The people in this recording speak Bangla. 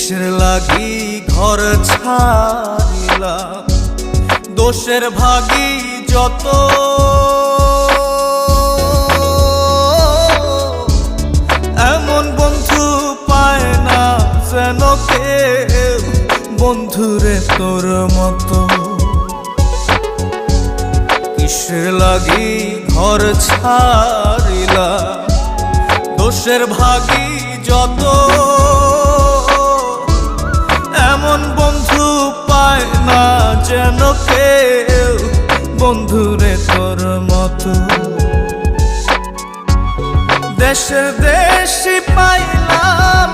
কিসের লাগি ঘর ছাড়িলাম, দোষের ভাগী যত, এমন বন্ধু পায় না যেন কেউ, বন্ধুরে তোর মতো। কিসের লাগি ঘর ছাড়িলাম, দোষের ভাগী যত, এমন বন্ধু পায় না যেন কেউ, বন্ধুরে তোর মতো। দেশে দেশে পাইলাম